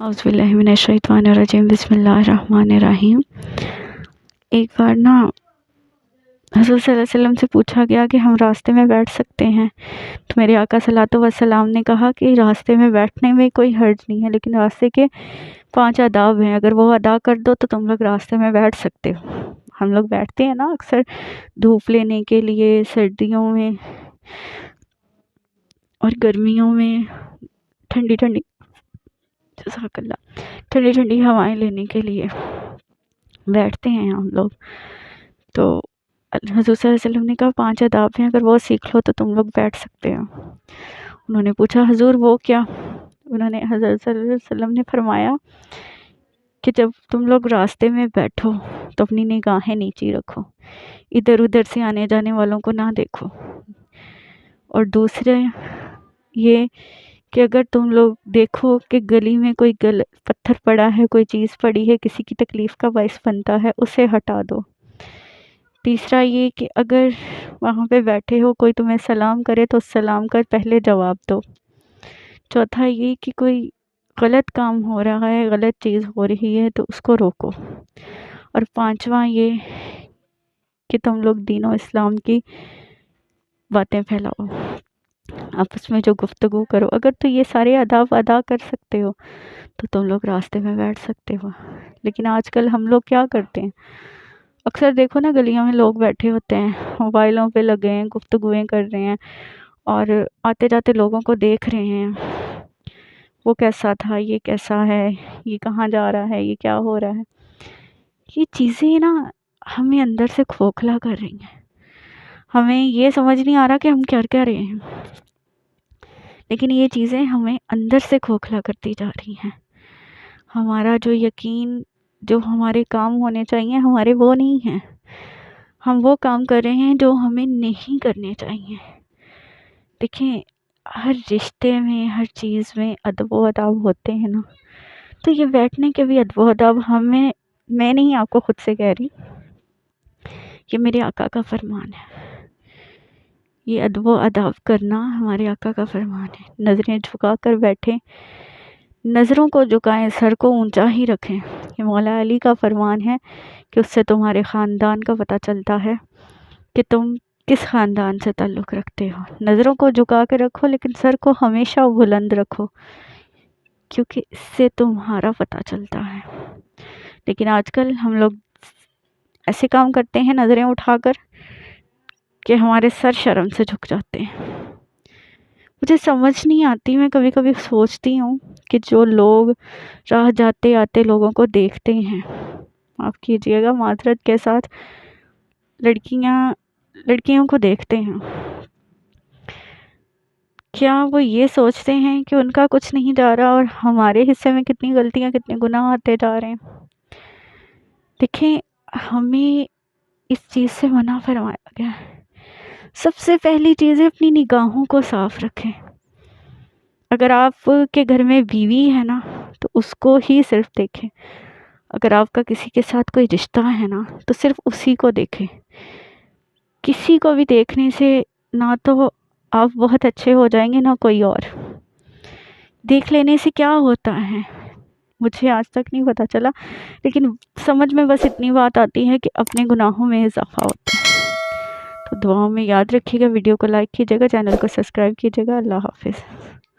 اعوذ باللہ من الشیطان الرجیم بسم اللہ الرحمن الرحیم۔ ایک بار نا حضرت صلی اللہ علیہ وسلم سے پوچھا گیا کہ ہم راستے میں بیٹھ سکتے ہیں، تو میرے آقا صلی اللہ علیہ وسلم نے کہا کہ راستے میں بیٹھنے میں کوئی حرج نہیں ہے، لیکن راستے کے 5 آداب ہیں، اگر وہ ادا کر دو تو تم لوگ راستے میں بیٹھ سکتے ہو۔ ہم لوگ بیٹھتے ہیں نا اکثر دھوپ لینے کے لیے، سردیوں میں اور گرمیوں میں ٹھنڈی جزاک اللہ ٹھنڈی ہوائیں لینے کے لیے بیٹھتے ہیں ہم لوگ۔ تو حضور صلی اللہ علیہ وسلم نے کہا 5 آداب ہیں، اگر وہ سیکھ لو تو تم لوگ بیٹھ سکتے ہو۔ انہوں نے پوچھا حضور وہ کیا؟ حضرت صلی اللہ علیہ وسلم نے فرمایا کہ جب تم لوگ راستے میں بیٹھو تو اپنی نگاہیں نیچی رکھو، ادھر ادھر سے آنے جانے والوں کو نہ دیکھو، اور دوسرے یہ کہ اگر تم لوگ دیکھو کہ گلی میں کوئی پتھر پڑا ہے، کوئی چیز پڑی ہے، کسی کی تکلیف کا باعث بنتا ہے، اسے ہٹا دو۔ تیسرا یہ کہ اگر وہاں پہ بیٹھے ہو کوئی تمہیں سلام کرے تو سلام کر پہلے جواب دو۔ چوتھا یہ کہ کوئی غلط کام ہو رہا ہے، غلط چیز ہو رہی ہے تو اس کو روکو۔ اور 5واں یہ کہ تم لوگ دین و اسلام کی باتیں پھیلاؤ، آپس میں جو گفتگو کرو۔ اگر تو یہ سارے آداب ادا کر سکتے ہو تو تم لوگ راستے میں بیٹھ سکتے ہو۔ لیکن آج کل ہم لوگ کیا کرتے ہیں، اکثر دیکھو نا گلیوں میں لوگ بیٹھے ہوتے ہیں، موبائلوں پہ لگے ہیں، گفتگویں کر رہے ہیں، اور آتے جاتے لوگوں کو دیکھ رہے ہیں، وہ کیسا تھا، یہ کیسا ہے، یہ کہاں جا رہا ہے، یہ کیا ہو رہا ہے۔ یہ چیزیں نا ہمیں اندر سے کھوکھلا کر رہی ہیں، ہمیں یہ سمجھ نہیں آ رہا کہ ہم کیا کر رہے ہیں، لیکن یہ چیزیں ہمیں اندر سے کھوکھلا کرتی جا رہی ہیں۔ ہمارا جو یقین، جو ہمارے کام ہونے چاہیے ہمارے، وہ نہیں ہیں۔ ہم وہ کام کر رہے ہیں جو ہمیں نہیں کرنے چاہیے۔ دیکھیں، ہر رشتے میں، ہر چیز میں ادب و آداب ہوتے ہیں نا، تو یہ بیٹھنے کے بھی ادب و آداب میں نہیں، آپ کو خود سے کہہ رہی، یہ میرے آقا کا فرمان ہے۔ یہ ادب و آداب کرنا ہمارے آقا کا فرمان ہے۔ نظریں جھکا کر بیٹھیں، نظروں کو جھکائیں، سر کو اونچا ہی رکھیں۔ یہ مولا علی کا فرمان ہے کہ اس سے تمہارے خاندان کا پتہ چلتا ہے کہ تم کس خاندان سے تعلق رکھتے ہو۔ نظروں کو جھکا کے رکھو، لیکن سر کو ہمیشہ بلند رکھو، کیونکہ اس سے تمہارا پتہ چلتا ہے۔ لیکن آج کل ہم لوگ ایسے کام کرتے ہیں نظریں اٹھا کر کہ ہمارے سر شرم سے جھک جاتے ہیں۔ مجھے سمجھ نہیں آتی، میں کبھی کبھی سوچتی ہوں کہ جو لوگ راہ جاتے آتے لوگوں کو دیکھتے ہیں، معاف کیجیے گا معذرت کے ساتھ، لڑکیوں کو دیکھتے ہیں، کیا وہ یہ سوچتے ہیں کہ ان کا کچھ نہیں جا رہا اور ہمارے حصے میں کتنی غلطیاں، کتنے گناہ آتے جا رہے ہیں؟ دیکھیں، ہمیں اس چیز سے منع فرمایا گیا ہے۔ سب سے پہلی چیز ہے اپنی نگاہوں کو صاف رکھیں۔ اگر آپ کے گھر میں بیوی ہے نا تو اس کو ہی صرف دیکھیں۔ اگر آپ کا کسی کے ساتھ کوئی رشتہ ہے نا تو صرف اسی کو دیکھیں۔ کسی کو بھی دیکھنے سے نہ تو آپ بہت اچھے ہو جائیں گے، نہ کوئی اور۔ دیکھ لینے سے کیا ہوتا ہے مجھے آج تک نہیں پتا چلا، لیکن سمجھ میں بس اتنی بات آتی ہے کہ اپنے گناہوں میں اضافہ ہوتا ہے۔ تو دعاؤں میں یاد رکھیے گا، ویڈیو کو لائک کیجیے گا، چینل کو سبسکرائب کیجیے گا۔ اللہ حافظ۔